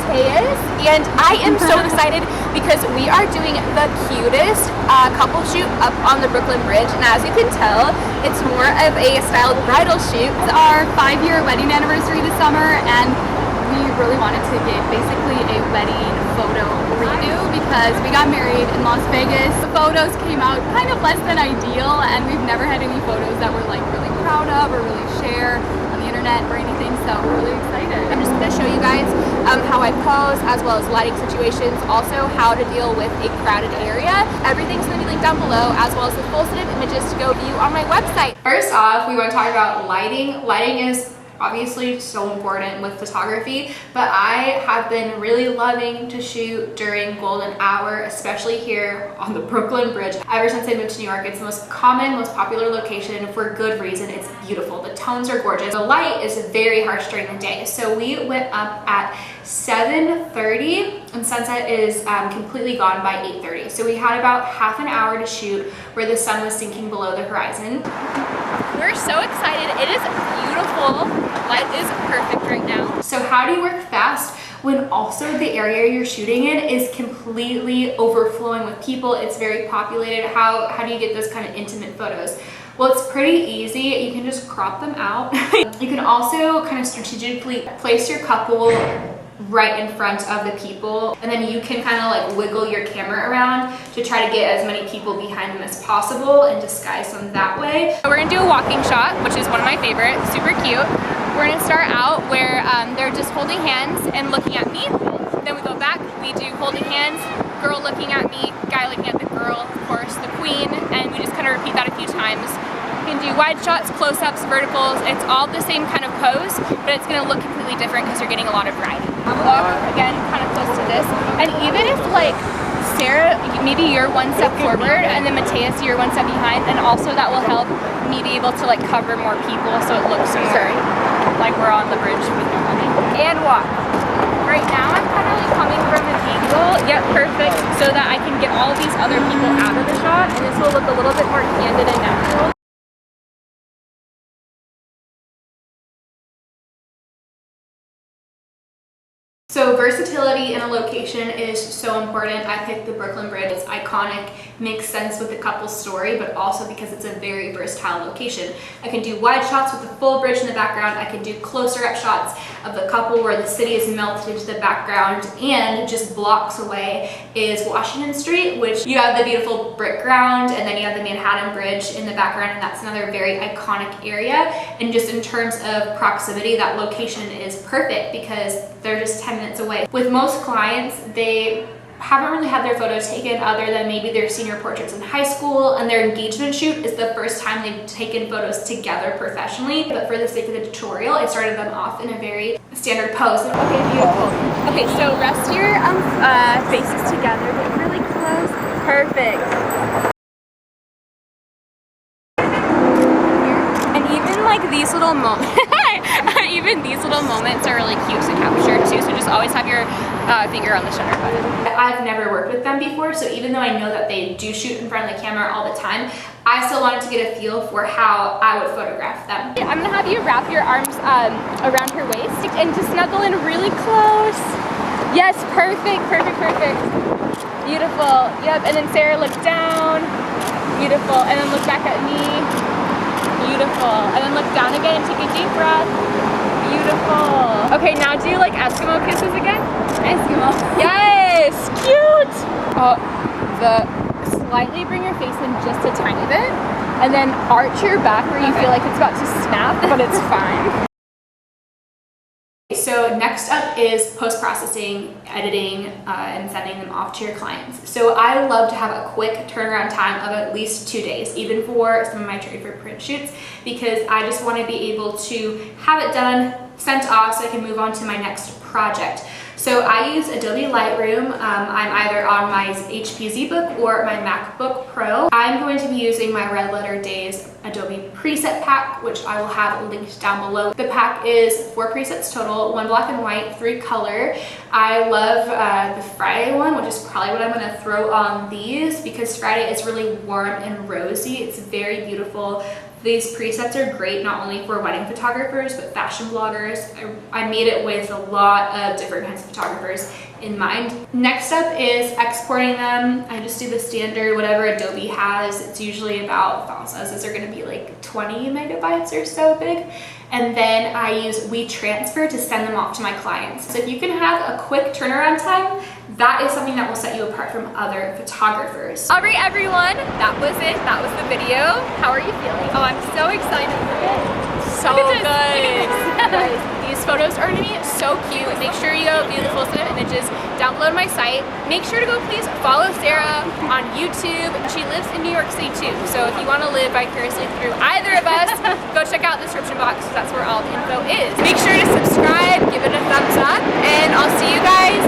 Mateus, and I am so excited because we are doing the cutest couple shoot up on the Brooklyn Bridge, and as you can tell, it's more of a styled bridal shoot. It's our 5-year wedding anniversary this summer, and we really wanted to get basically a wedding photo redo because we got married in Las Vegas. The photos came out kind of less than ideal, and we've never had any photos that we're like really proud of or really share on the internet or anything, so we're really excited. I'm just going to show you guys how I pose, as well as lighting situations, also how to deal with a crowded area. Everything's going to be linked down below, as well as the full set of images to go view on my website. First off, we want to talk about lighting. Lighting is obviously so important with photography, but I have been really loving to shoot during golden hour, especially here on the Brooklyn Bridge. Ever since I moved to New York, it's the most common, most popular location for good reason. It's beautiful. The tones are gorgeous. The light is very harsh during the day. So we went up at 7:30 and sunset is completely gone by 8:30. So we had about half an hour to shoot where the sun was sinking below the horizon. We're so excited. It is beautiful. Light is perfect right now. So how do you work fast when also the area you're shooting in is completely overflowing with people? It's very populated. How do you get those kind of intimate photos? Well, it's pretty easy. You can just crop them out. You can also kind of strategically place your couple right in front of the people, and then you can kind of like wiggle your camera around to try to get as many people behind them as possible and disguise them that way. So we're gonna do a walking shot, which is one of my favorites, super cute. We're gonna start out where they're just holding hands and looking at me. Then we go back, we do holding hands, girl looking at me, guy looking at the girl, of course, the queen, and we just kind of repeat that a few times. You can do wide shots, close-ups, verticals. It's all the same kind of pose, but it's gonna look completely different because you're getting a lot of variety. Walk, again, kind of close to this. And even if like Sarah, maybe you're one step forward and then Mateus, you're one step behind, and also that will help me be able to like cover more people so it looks more like we're on the bridge with everybody. And walk. Right now I'm kind of like coming from an angle, yep, perfect, so that I can get all these other people out of the shot, and this will look a little bit more candid and natural. So versatility in a location is so important. I picked the Brooklyn Bridge. It's iconic, makes sense with the couple's story, but also because it's a very versatile location. I can do wide shots with the full bridge in the background. I can do closer up shots of the couple where the city is melted into the background, and just blocks away is Washington Street, which you have the beautiful brick ground, and then you have the Manhattan Bridge in the background, and that's another very iconic area. And just in terms of proximity, that location is perfect because they're just 10 minutes away. With most clients, they haven't really had their photos taken other than maybe their senior portraits in high school, and their engagement shoot is the first time they've taken photos together professionally. But for the sake of the tutorial, I started them off in a very standard pose. Okay, beautiful. Okay, so rest your faces together, get really close. Perfect. And even like these little moments, even these little moments are really cute to capture too, so just always have your finger on the shutter button. I've never worked with them before, so even though I know that they do shoot in front of the camera all the time, I still wanted to get a feel for how I would photograph them. I'm gonna have you wrap your arms around her waist and just snuggle in really close. Yes, perfect, perfect, perfect. Beautiful, yep, and then Sarah, look down. Beautiful, and then look back at me. Beautiful, and then look down again and take a deep breath. Beautiful. Okay, now do like Eskimo kisses again. Eskimo. Yes, cute. Slightly bring your face in just a tiny bit, and then arch your back where you feel like it's about to snap, but it's fine. So next up is post-processing, editing, and sending them off to your clients. So I love to have a quick turnaround time of at least 2 days, even for some of my trade for print shoots, because I just want to be able to have it done, sent off, so I can move on to my next project. So I use Adobe Lightroom. I'm either on my HP ZBook or my MacBook Pro. I'm going to be using my Red Letter Days Adobe preset pack, which I will have linked down below. The pack is 4 presets total, 1 black and white, 3 color. I love the Friday one, which is probably what I'm gonna throw on these because Friday is really warm and rosy. It's very beautiful, These presets are great not only for wedding photographers, but fashion bloggers. I made it with a lot of different kinds of photographers in mind. Next up is exporting them. I just do the standard, whatever Adobe has. It's usually about, file sizes are gonna be like 20 megabytes or so big. And then I use WeTransfer to send them off to my clients. So if you can have a quick turnaround time, that is something that will set you apart from other photographers. All right, everyone, that was it. That was the video. How are you feeling? Oh, I'm so excited for it. So good. Guys, these photos are gonna be so cute. Make sure you go view the full set of images down below on my site. Make sure to go please follow Sarah on YouTube. She lives in New York City too. So if you wanna live vicariously through either of us, go check out the description box. That's where all the info is. Make sure to subscribe, give it a thumbs up, and I'll see you guys